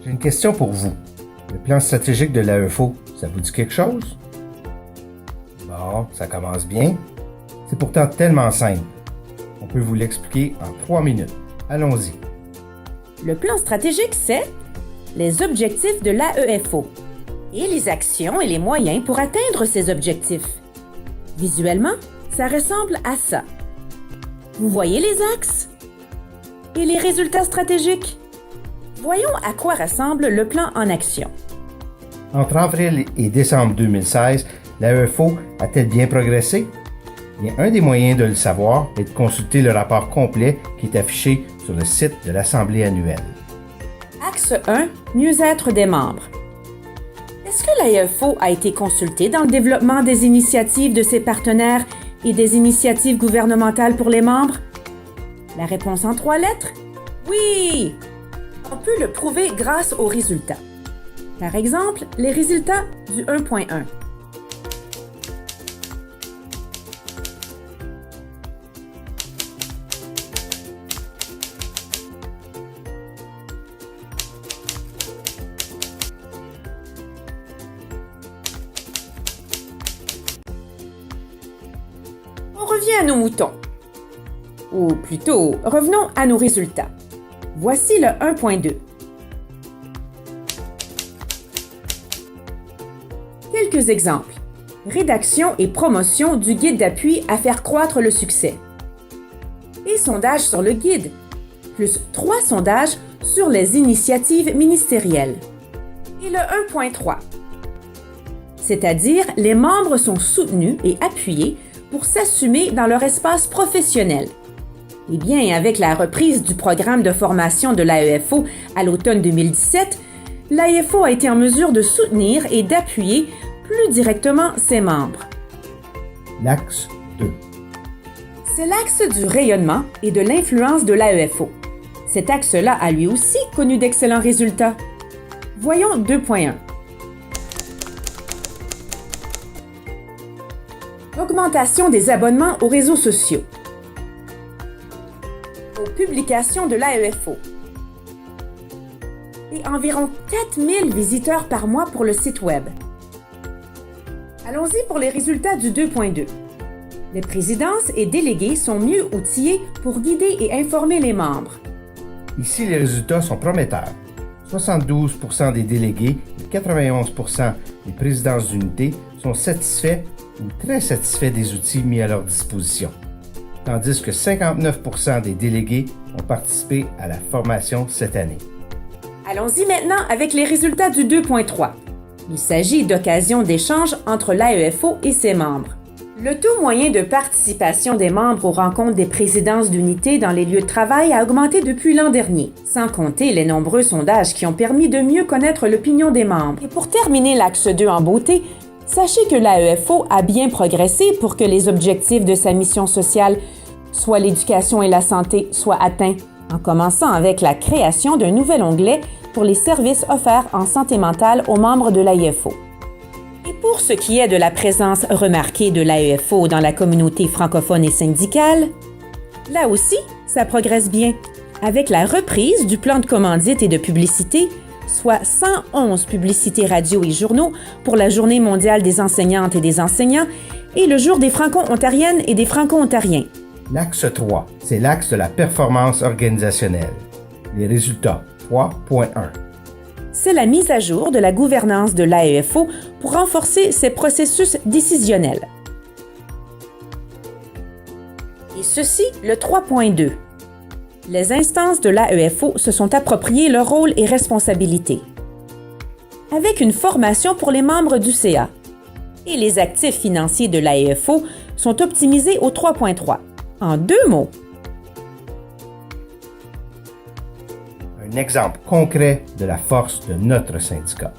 J'ai une question pour vous. Le plan stratégique de l'AEFO, ça vous dit quelque chose? Bon, ça commence bien. C'est pourtant tellement simple. On peut vous l'expliquer en 3 minutes. Allons-y. Le plan stratégique, c'est les objectifs de l'AEFO et les actions et les moyens pour atteindre ces objectifs. Visuellement, ça ressemble à ça. Vous voyez les axes? Et les résultats stratégiques? Voyons à quoi ressemble le plan en action. Entre avril et décembre 2016, l'AEFO a-t-elle bien progressé? Bien, un des moyens de le savoir est de consulter le rapport complet qui est affiché sur le site de l'Assemblée annuelle. Axe 1, mieux-être des membres. Est-ce que l'AEFO a été consulté dans le développement des initiatives de ses partenaires et des initiatives gouvernementales pour les membres? La réponse en 3 lettres? Oui! On peut le prouver grâce aux résultats. Par exemple, les résultats du 1.1. On revient à nos moutons. Ou plutôt, revenons à nos résultats. Voici le 1.2. Quelques exemples. Rédaction et promotion du guide d'appui à faire croître le succès. Et sondages sur le guide, plus 3 sondages sur les initiatives ministérielles. Et le 1.3. C'est-à-dire, les membres sont soutenus et appuyés pour s'assumer dans leur espace professionnel. Eh bien, avec la reprise du programme de formation de l'AEFO à l'automne 2017, l'AEFO a été en mesure de soutenir et d'appuyer plus directement ses membres. L'axe 2. C'est l'axe du rayonnement et de l'influence de l'AEFO. Cet axe-là a lui aussi connu d'excellents résultats. Voyons 2.1. Augmentation des abonnements aux réseaux sociaux. Aux publications de l'AEFO. Et environ 4000 visiteurs par mois pour le site Web. Allons-y pour les résultats du 2.2. Les présidences et délégués sont mieux outillés pour guider et informer les membres. Ici, les résultats sont prometteurs. 72% des délégués et 91% des présidences d'unités sont satisfaits ou très satisfaits des outils mis à leur disposition, tandis que 59% des délégués ont participé à la formation cette année. Allons-y maintenant avec les résultats du 2.3. Il s'agit d'occasions d'échange entre l'AEFO et ses membres. Le taux moyen de participation des membres aux rencontres des présidences d'unités dans les lieux de travail a augmenté depuis l'an dernier, sans compter les nombreux sondages qui ont permis de mieux connaître l'opinion des membres. Et pour terminer l'axe 2 en beauté, sachez que l'AEFO a bien progressé pour que les objectifs de sa mission sociale, soit l'éducation et la santé, soient atteints, en commençant avec la création d'un nouvel onglet pour les services offerts en santé mentale aux membres de l'AEFO. Et pour ce qui est de la présence remarquée de l'AEFO dans la communauté francophone et syndicale, là aussi, ça progresse bien, avec la reprise du plan de commandite et de publicité, soit 111 publicités radio et journaux pour la Journée mondiale des enseignantes et des enseignants et le Jour des Franco-ontariennes et des Franco-ontariens. L'axe 3, c'est l'axe de la performance organisationnelle. Les résultats, 3.1. C'est la mise à jour de la gouvernance de l'AEFO pour renforcer ses processus décisionnels. Et ceci, le 3.2. Les instances de l'AEFO se sont appropriées leur rôle et responsabilités. Avec une formation pour les membres du CA. Et les actifs financiers de l'AEFO sont optimisés au 3.3. En 2 mots. Un exemple concret de la force de notre syndicat.